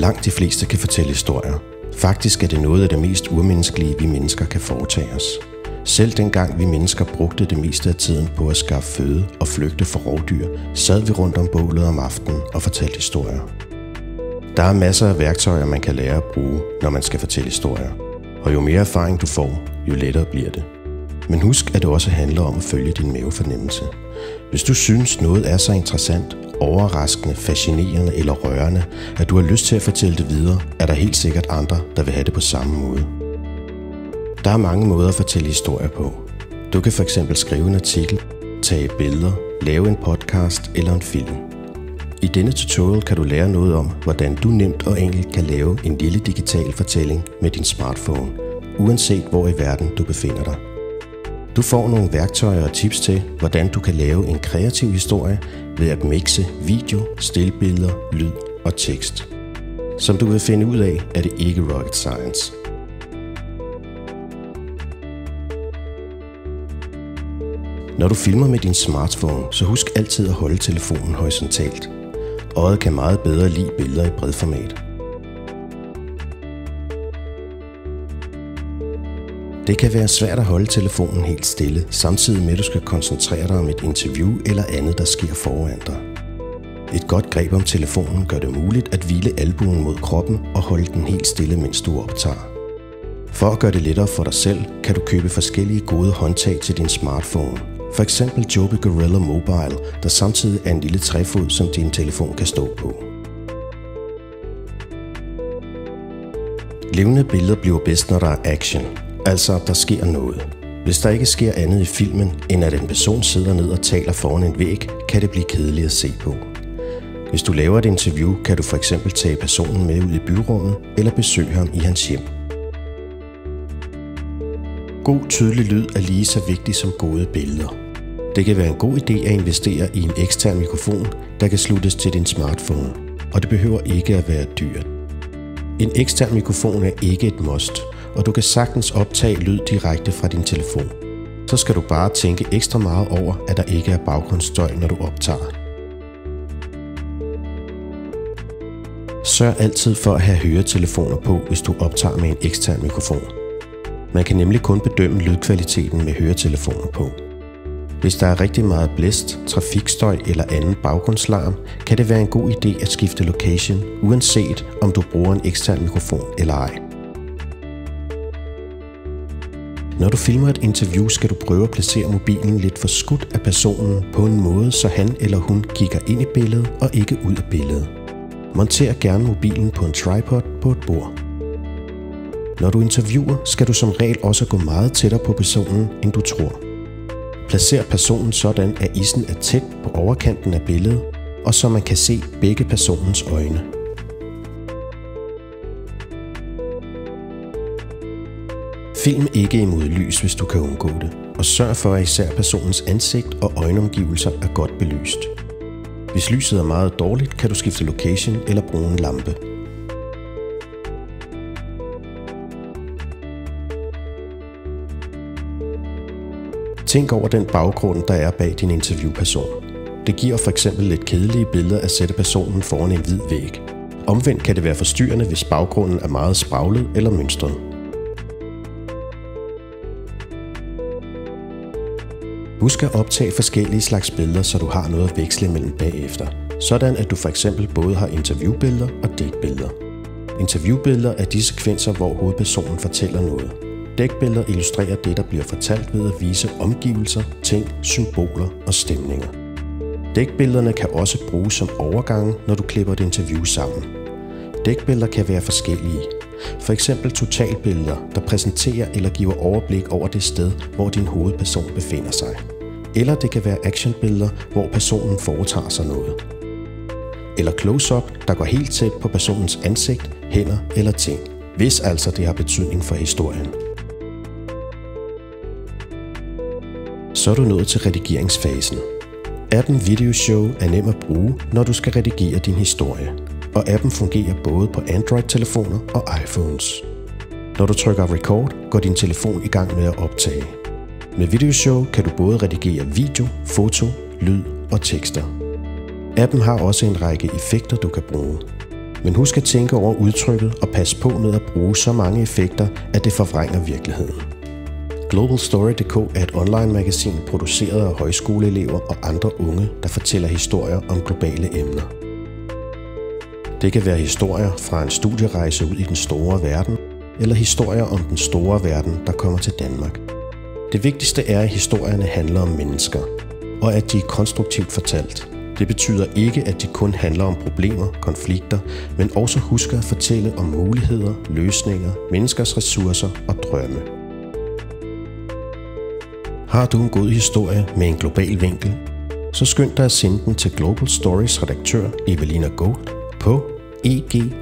Langt de fleste kan fortælle historier. Faktisk er det noget af det mest urmenneskelige, vi mennesker kan foretage os. Selv dengang vi mennesker brugte det meste af tiden på at skaffe føde og flygte fra rovdyr, sad vi rundt om bålet om aftenen og fortalte historier. Der er masser af værktøjer, man kan lære at bruge, når man skal fortælle historier. Og jo mere erfaring du får, jo lettere bliver det. Men husk, at det også handler om at følge din mavefornemmelse. Hvis du synes, noget er så interessant, overraskende, fascinerende eller rørende, at du har lyst til at fortælle det videre, er der helt sikkert andre, der vil have det på samme måde. Der er mange måder at fortælle historier på. Du kan fx skrive en artikel, tage billeder, lave en podcast eller en film. I denne tutorial kan du lære noget om, hvordan du nemt og enkelt kan lave en lille digital fortælling med din smartphone, uanset hvor i verden du befinder dig. Du får nogle værktøjer og tips til, hvordan du kan lave en kreativ historie ved at mixe video, stillbilleder, lyd og tekst. Som du vil finde ud af, er det ikke rocket science. Når du filmer med din smartphone, så husk altid at holde telefonen horisontalt. Øjet kan meget bedre lide billeder i bredformat. Det kan være svært at holde telefonen helt stille, samtidig med at du skal koncentrere dig om et interview eller andet, der sker foran dig. Et godt greb om telefonen gør det muligt at hvile albuen mod kroppen og holde den helt stille, mens du optager. For at gøre det lettere for dig selv, kan du købe forskellige gode håndtag til din smartphone. For eksempel Joby Gorilla Mobile, der samtidig er en lille træfod, som din telefon kan stå på. Levende billeder bliver bedst, når der er action, altså at der sker noget. Hvis der ikke sker andet i filmen, end at en person sidder ned og taler foran en væg, kan det blive kedeligt at se på. Hvis du laver et interview, kan du for eksempel tage personen med ud i byrummet eller besøge ham i hans hjem. God tydelig lyd er lige så vigtig som gode billeder. Det kan være en god idé at investere i en ekstern mikrofon, der kan sluttes til din smartphone, og det behøver ikke at være dyrt. En ekstern mikrofon er ikke et must, og du kan sagtens optage lyd direkte fra din telefon. Så skal du bare tænke ekstra meget over, at der ikke er baggrundsstøj, når du optager. Sørg altid for at have høretelefoner på, hvis du optager med en ekstern mikrofon. Man kan nemlig kun bedømme lydkvaliteten med høretelefoner på. Hvis der er rigtig meget blæst, trafikstøj eller anden baggrundslarm, kan det være en god idé at skifte location, uanset om du bruger en ekstern mikrofon eller ej. Når du filmer et interview, skal du prøve at placere mobilen lidt forskudt af personen på en måde, så han eller hun kigger ind i billedet og ikke ud af billedet. Monter gerne mobilen på en tripod på et bord. Når du interviewer, skal du som regel også gå meget tættere på personen, end du tror. Placer personen sådan, at issen er tæt på overkanten af billedet, og så man kan se begge personens øjne. Film ikke imod lys, hvis du kan undgå det, og sørg for, at især personens ansigt og øjenomgivelser er godt belyst. Hvis lyset er meget dårligt, kan du skifte location eller bruge en lampe. Tænk over den baggrund, der er bag din interviewperson. Det giver for eksempel lidt kedelige billeder at sætte personen foran en hvid væg. Omvendt kan det være forstyrrende, hvis baggrunden er meget spraglet eller mønstret. Husk at optage forskellige slags billeder, så du har noget at veksle mellem bagefter. Sådan at du for eksempel både har interviewbilleder og dækbilleder. Interviewbilleder er de sekvenser, hvor hovedpersonen fortæller noget. Dækbilleder illustrerer det, der bliver fortalt ved at vise omgivelser, ting, symboler og stemninger. Dækbillederne kan også bruges som overgange, når du klipper et interview sammen. Dækbilleder kan være forskellige. For eksempel totalbilleder, der præsenterer eller giver overblik over det sted, hvor din hovedperson befinder sig. Eller det kan være actionbilleder, hvor personen foretager sig noget. Eller close-up, der går helt tæt på personens ansigt, hænder eller ting, hvis altså det har betydning for historien. Så er du nået til redigeringsfasen. Appen Videoshow er nem at bruge, når du skal redigere din historie, og appen fungerer både på Android-telefoner og iPhones. Når du trykker record, går din telefon i gang med at optage. Med Videoshow kan du både redigere video, foto, lyd og tekster. Appen har også en række effekter, du kan bruge. Men husk at tænke over udtrykket og pas på med at bruge så mange effekter, at det forvrænger virkeligheden. GlobalStory.dk er et online-magasin produceret af højskoleelever og andre unge, der fortæller historier om globale emner. Det kan være historier fra en studierejse ud i den store verden, eller historier om den store verden, der kommer til Danmark. Det vigtigste er, at historierne handler om mennesker, og at de er konstruktivt fortalt. Det betyder ikke, at de kun handler om problemer, konflikter, men også husker at fortælle om muligheder, løsninger, menneskers ressourcer og drømme. Har du en god historie med en global vinkel, så skynd dig at sende den til Global Stories redaktør Evelina Gold på eg@ffd.dk.